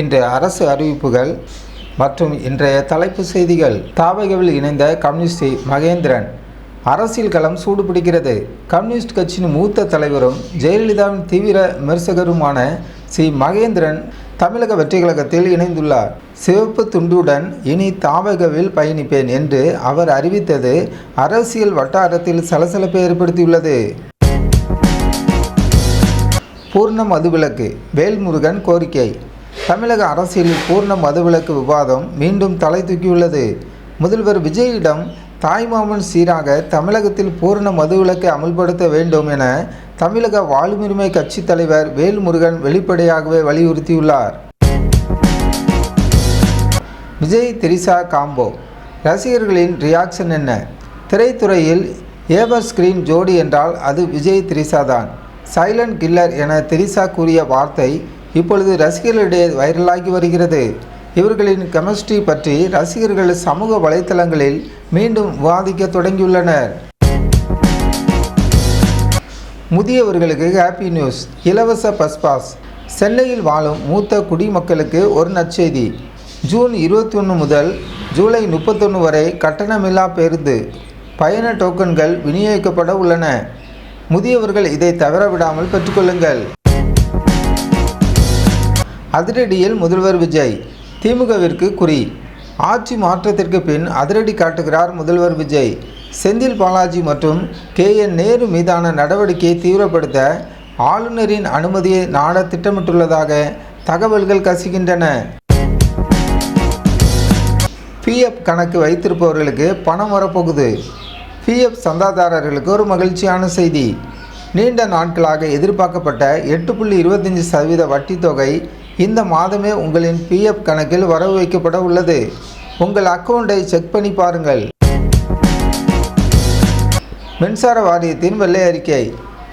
இன்றைய அரசு அறிவிப்புகள் மற்றும் இன்றைய தலைப்பு செய்திகள். தாவகவில் இணைந்த கம்யூனிஸ்ட் மகேந்திரன். அரசியல் களம் சூடுபிடிக்கிறது. கம்யூனிஸ்ட் கட்சியின் மூத்த தலைவரும் ஜெயலலிதாவின் தீவிர விமர்சகருமான மகேந்திரன் தமிழக வெற்றிக் கழகத்தில் இணைந்துள்ளார். சிவப்பு துண்டுடன் இனி தாவகவில் பயணிப்பேன் என்று அவர் அறிவித்தது அரசியல் வட்டாரத்தில் சலசலப்பை ஏற்படுத்தியுள்ளது. பூர்ண மதுவிலக்கு வேல்முருகன் கோரிக்கை. தமிழக அரசியலில் பூர்ண மதுவிலக்கு விவாதம் மீண்டும் தலை தூக்கியுள்ளது. முதல்வர் விஜயிடம் தாய்மாமன் சீராக தமிழகத்தில் பூர்ண மதுவிலக்கை அமல்படுத்த வேண்டும் என தமிழக வாழ்வுரிமை கட்சி தலைவர் வேல்முருகன் வெளிப்படையாகவே வலியுறுத்தியுள்ளார். விஜய் திரிஷா காம்போ ரசிகர்களின் ரியாக்ஷன் என்ன? திரைத்துறையில் எவர் ஸ்கிரீன் ஜோடி என்றால் அது விஜய் திரிஷா தான். சைலண்ட் கில்லர் என திரிஷா கூறிய வார்த்தை இப்பொழுது ரசிகர்களிடையே வைரலாகி வருகிறது. இவர்களின் கெமிஸ்ட்ரி பற்றி ரசிகர்கள் சமூக வலைத்தளங்களில் மீண்டும் விவாதிக்க தொடங்கியுள்ளனர். முதியவர்களுக்கு ஹாப்பி நியூஸ். இலவச பஸ் பாஸ். சென்னையில் வாழும் மூத்த குடிமக்களுக்கு ஒரு நற்செய்தி. ஜூன் 21 முதல் ஜூலை 31 வரை கட்டணமில்லா பேருந்து பயண டோக்கன்கள் விநியோகிக்கப்பட உள்ளன. முதியவர்கள் இதை தவற விடாமல் பெற்றுக்கொள்ளுங்கள். அதிரடியில் முதல்வர் விஜய். திமுகவிற்கு குறி. ஆட்சி மாற்றத்திற்கு பின் அதிரடி காட்டுகிறார் முதல்வர் விஜய். செந்தில் பாலாஜி மற்றும் KN நேரு மீதான நடவடிக்கையை தீவிரப்படுத்த ஆளுநரின் அனுமதியை நாட திட்டமிட்டுள்ளதாக தகவல்கள் கசிகின்றன. PF கணக்கு வைத்திருப்பவர்களுக்கு பணம் வரப்போகுது. PF சந்தாதாரர்களுக்கு ஒரு மகிழ்ச்சியான செய்தி. நீண்ட நாட்களாக எதிர்பார்க்கப்பட்ட 8.25% வட்டி தொகை இந்த மாதமே உங்களின் PF கணக்கில் வரவு வைக்கப்பட உள்ளது. உங்கள் அக்கவுண்டை செக் பண்ணி பாருங்கள். மின்சார வாரியத்தின் வெள்ளை அறிக்கை.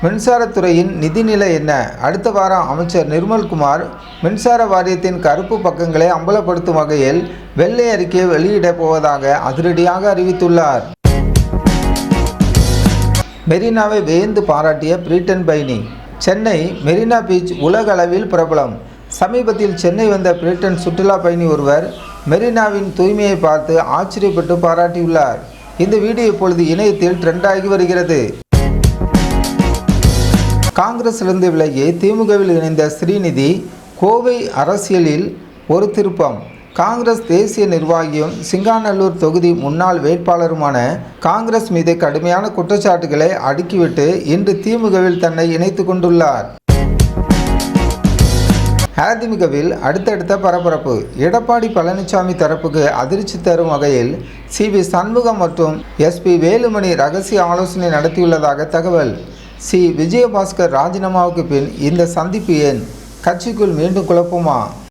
மின்சாரத்துறையின் நிதிநிலை என்ன? அடுத்த வாரம் அமைச்சர் நிர்மல்குமார் மின்சார வாரியத்தின் கருப்பு பக்கங்களை அம்பலப்படுத்தும் வகையில் வெள்ளை அறிக்கையை வெளியிடப் போவதாக அதிரடியாக அறிவித்துள்ளார். மெரினாவை வியந்து பாராட்டிய பிரிட்டன் பயணி. சென்னை மெரினா பீச் உலக அளவில் பிரபலம். சமீபத்தில் சென்னை வந்த பிரிட்டன் சுற்றுலா பயணி ஒருவர் மெரினாவின் தூய்மையை பார்த்து ஆச்சரியப்பட்டு பாராட்டியுள்ளார். இந்த வீடியோ இப்பொழுது இணையத்தில் ட்ரெண்ட் ஆகி வருகிறது. காங்கிரசிலிருந்து விலகி திமுகவில் இணைந்த ஸ்ரீநிதி. கோவை அரசியலில் ஒரு திருப்பம். காங்கிரஸ் தேசிய நிர்வாகியும் சிங்காநல்லூர் தொகுதி முன்னாள் வேட்பாளருமான காங்கிரஸ் மீது கடுமையான குற்றச்சாட்டுகளை அடுக்கிவிட்டு இன்று திமுகவில் தன்னை இணைத்து கொண்டுள்ளார். அதிமுகவில் அடுத்தடுத்த பரபரப்பு. எடப்பாடி பழனிசாமி தரப்புக்கு அதிர்ச்சி தரும் வகையில் CV சண்முகம் மற்றும் SP வேலுமணி ரகசிய ஆலோசனை நடத்தியுள்ளதாக தகவல். விஜயபாஸ்கர் ராஜினாமாவுக்கு பின் இந்த சந்திப்பு ஏன்? கட்சிக்குள் மீண்டும் குழப்பமா?